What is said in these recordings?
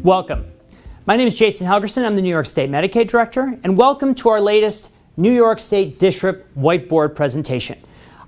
Welcome. My name is Jason Helgerson. I'm the New York State Medicaid Director, and welcome to our latest New York State DSHRP whiteboard presentation.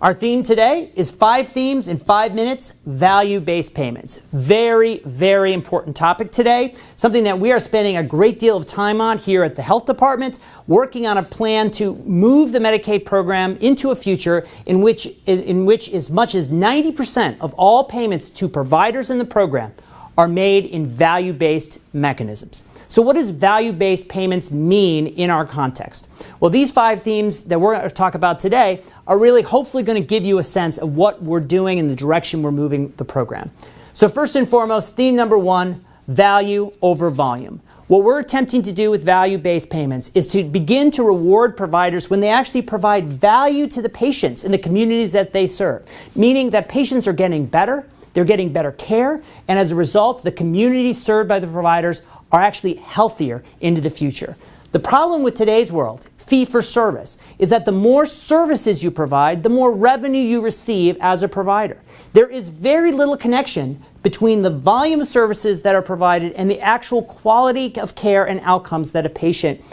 Our theme today is 5 themes in 5 minutes, value-based payments. Very, very important topic today, something that we are spending a great deal of time on here at the Health Department, working on a plan to move the Medicaid program into a future in which as much as 90% of all payments to providers in the program are made in value-based mechanisms. So what does value-based payments mean in our context? Well, these 5 themes that we're going to talk about today are really hopefully going to give you a sense of what we're doing and the direction we're moving the program. So first and foremost, theme number 1, value over volume. What we're attempting to do with value-based payments is to begin to reward providers when they actually provide value to the patients in the communities that they serve, meaning that patients are getting better, they're getting better care, and as a result, the communities served by the providers are actually healthier into the future. The problem with today's world, fee-for-service, is that the more services you provide, the more revenue you receive as a provider. There is very little connection between the volume of services that are provided and the actual quality of care and outcomes that a patient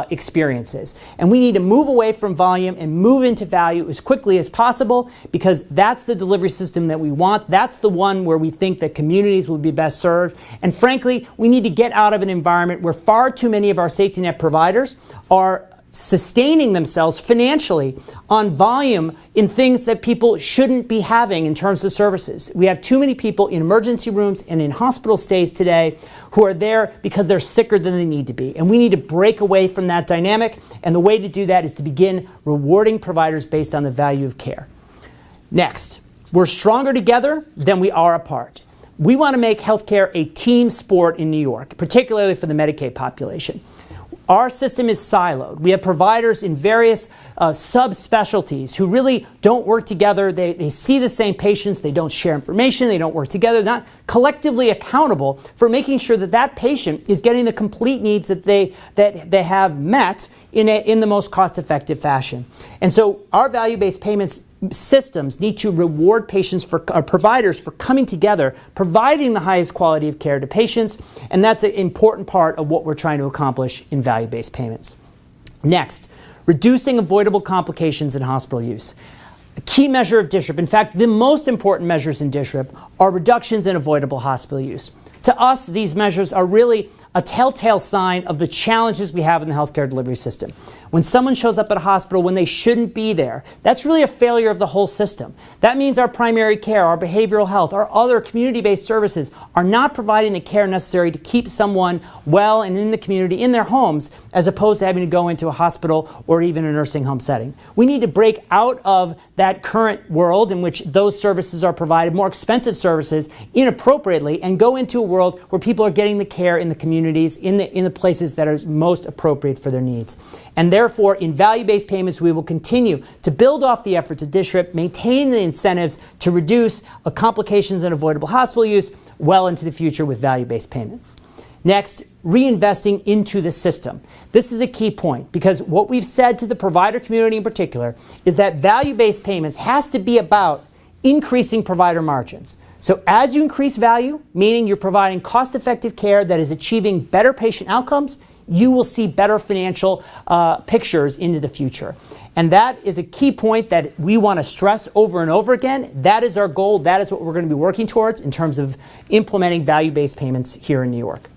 experiences. And we need to move away from volume and move into value as quickly as possible, because that's the delivery system that we want. That's the one where we think that communities will be best served. And frankly, we need to get out of an environment where far too many of our safety net providers are sustaining themselves financially on volume in things that people shouldn't be having in terms of services. We have too many people in emergency rooms and in hospital stays today who are there because they're sicker than they need to be. And we need to break away from that dynamic. And the way to do that is to begin rewarding providers based on the value of care. Next, we're stronger together than we are apart. We want to make healthcare a team sport in New York, particularly for the Medicaid population. Our system is siloed. We have providers in various subspecialties who really don't work together. They see the same patients. They don't share information. They don't work together. They're not collectively accountable for making sure that that patient is getting the complete needs that they have met in the most cost-effective fashion. And so our value-based payments systems need to reward providers for coming together, providing the highest quality of care to patients, and that's an important part of what we're trying to accomplish in value-based payments. Next, reducing avoidable complications in hospital use. A key measure of DSHRP, in fact, the most important measures in DSHRP, are reductions in avoidable hospital use. To us, these measures are really a telltale sign of the challenges we have in the healthcare delivery system. When someone shows up at a hospital when they shouldn't be there, that's really a failure of the whole system. That means our primary care, our behavioral health, our other community-based services are not providing the care necessary to keep someone well and in the community, in their homes, as opposed to having to go into a hospital or even a nursing home setting. We need to break out of that current world in which those services are provided, more expensive services, inappropriately, and go into a world where people are getting the care in the communities, in the places that are most appropriate for their needs. And therefore, in value-based payments, we will continue to build off the efforts of DSHRP, maintain the incentives to reduce complications and avoidable hospital use well into the future with value-based payments. Next, reinvesting into the system. This is a key point, because what we've said to the provider community in particular is that value-based payments has to be about increasing provider margins. So as you increase value, meaning you're providing cost-effective care that is achieving better patient outcomes, you will see better financial pictures into the future. And that is a key point that we want to stress over and over again. That is our goal. That is what we're going to be working towards in terms of implementing value-based payments here in New York.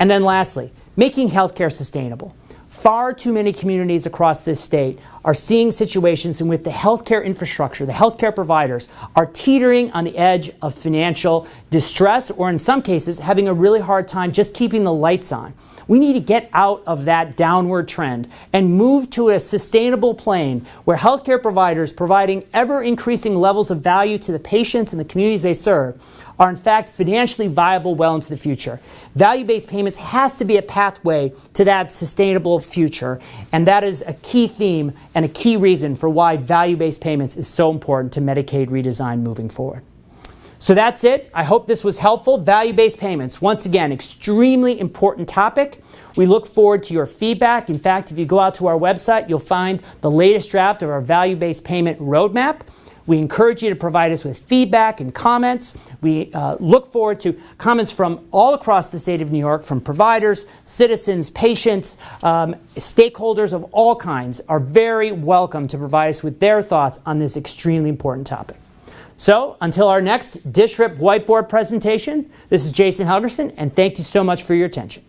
And then lastly, making healthcare sustainable. Far too many communities across this state are seeing situations in which the healthcare infrastructure, the healthcare providers, are teetering on the edge of financial distress, or in some cases having a really hard time just keeping the lights on. We need to get out of that downward trend and move to a sustainable plane where healthcare providers providing ever-increasing levels of value to the patients and the communities they serve are in fact financially viable well into the future. Value-based payments has to be a pathway to that sustainable future, and that is a key theme and a key reason for why value-based payments is so important to Medicaid redesign moving forward. So that's it. I hope this was helpful. Value-based payments, once again, extremely important topic. We look forward to your feedback. In fact, if you go out to our website, you'll find the latest draft of our value-based payment roadmap. We encourage you to provide us with feedback and comments. We look forward to comments from all across the state of New York, from providers, citizens, patients, stakeholders of all kinds are very welcome to provide us with their thoughts on this extremely important topic. So, until our next DSHRP whiteboard presentation, this is Jason Helgerson, and thank you so much for your attention.